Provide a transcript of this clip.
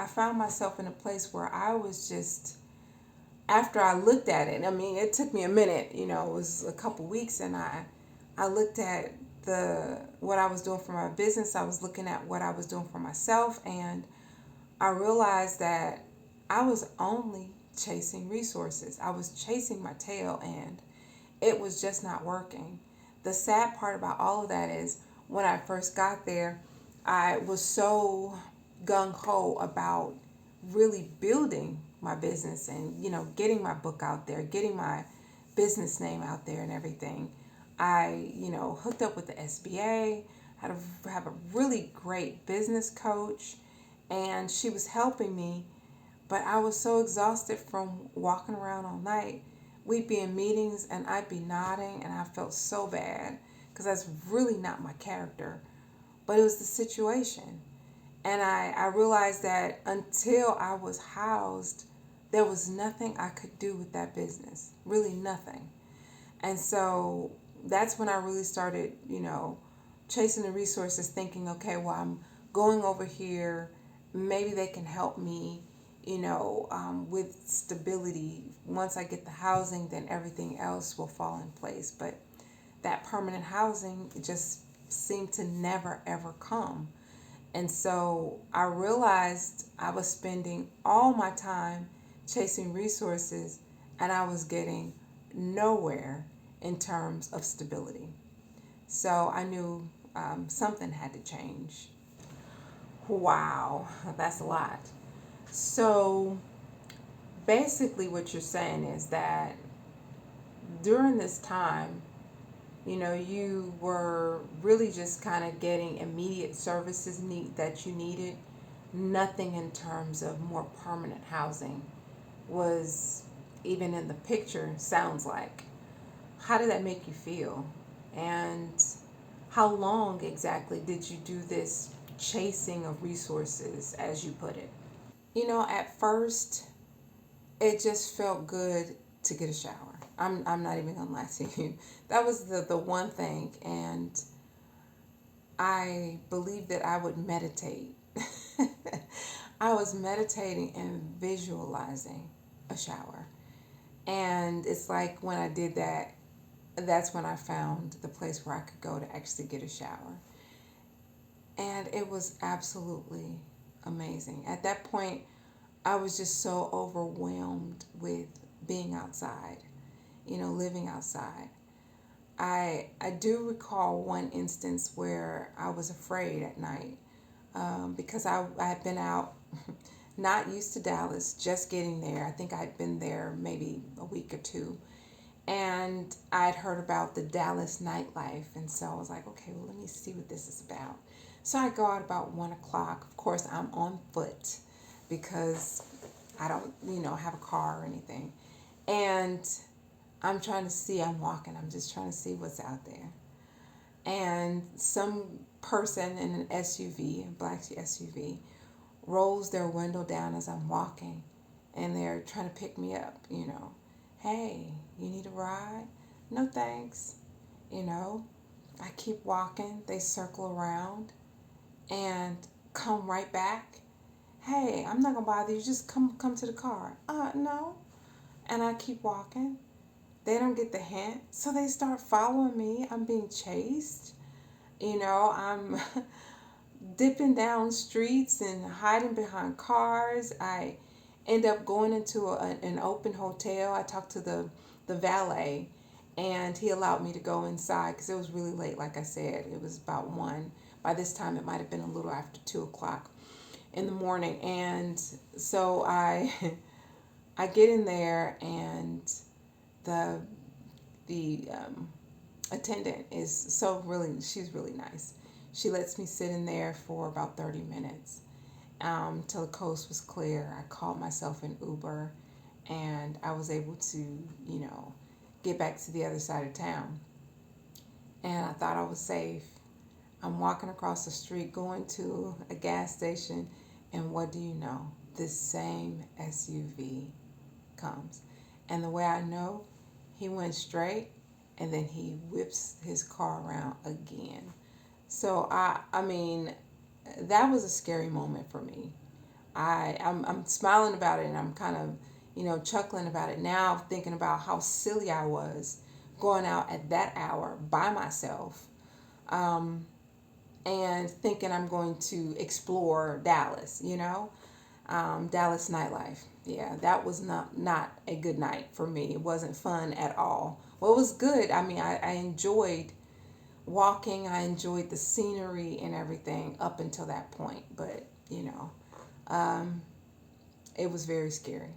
I found myself in a place where I was just, after I looked at it, I mean, it took me a minute, you know, it was a couple weeks, and I looked at what I was doing for my business. I was looking at what I was doing for myself, and I realized that I was only chasing resources. I was chasing my tail, and it was just not working. The sad part about all of that is when I first got there, I was so gung ho about really building my business and, you know, getting my book out there, getting my business name out there and everything. I, you know, hooked up with the SBA, have a really great business coach, and she was helping me, but I was so exhausted from walking around all night. We'd be in meetings and I'd be nodding, and I felt so bad because that's really not my character. But it was the situation. And I realized that until I was housed, there was nothing I could do with that business. Really nothing. And so that's when I really started, you know, chasing the resources, thinking, okay, well, I'm going over here. Maybe they can help me, you know, with stability. Once I get the housing, then everything else will fall in place. But that permanent housing just seemed to never, ever come. And so I realized I was spending all my time chasing resources, and I was getting nowhere in terms of stability. So I knew something had to change. Wow, that's a lot. So basically, what you're saying is that during this time, you know, you were really just kind of getting immediate services that you needed. Nothing in terms of more permanent housing was even in the picture, sounds like. How did that make you feel? And how long exactly did you do this chasing of resources, as you put it? You know, at first, it just felt good to get a shower. I'm not even gonna lie to you. That was the one thing. And I believed that I would meditate. I was meditating and visualizing a shower. And it's like when I did that, that's when I found the place where I could go to actually get a shower. And it was absolutely amazing. At that point, I was just so overwhelmed with being outside, you know, living outside. I do recall one instance where I was afraid at night because I had been out, not used to Dallas, just getting there. I think I'd been there maybe a week or two. And I'd heard about the Dallas nightlife. And so I was like, okay, well, let me see what this is about. So I go out about 1 o'clock. Of course, I'm on foot because I don't, you know, have a car or anything. And I'm trying to see, I'm walking, I'm just trying to see what's out there. And some person in an SUV, a black SUV, rolls their window down as I'm walking, and they're trying to pick me up, you know. Hey, you need a ride? No thanks. You know, I keep walking, they circle around and come right back. Hey, I'm not gonna bother you, just come to the car. No. And I keep walking. They don't get the hint, so they start following me. I'm being chased. You know, I'm dipping down streets and hiding behind cars. I end up going into an open hotel. I talked to the valet, and he allowed me to go inside because it was really late. Like I said, it was about 1. By this time, it might have been a little after 2 o'clock in the morning. And so I get in there, and the the attendant is she's really nice. She lets me sit in there for about 30 minutes till the coast was clear. I called myself an Uber, and I was able to, you know, get back to the other side of town. And I thought I was safe. I'm walking across the street going to a gas station, and what do you know? This same SUV comes. And the way I know, he went straight, and then he whips his car around again. So I mean, that was a scary moment for me. I'm smiling about it, and I'm kind of, chuckling about it now, thinking about how silly I was going out at that hour by myself, and thinking I'm going to explore Dallas, Dallas nightlife. Yeah, that was not a good night for me. It wasn't fun at all. Well, it was good. I mean, I enjoyed walking. I enjoyed the scenery and everything up until that point. But, um, it was very scary.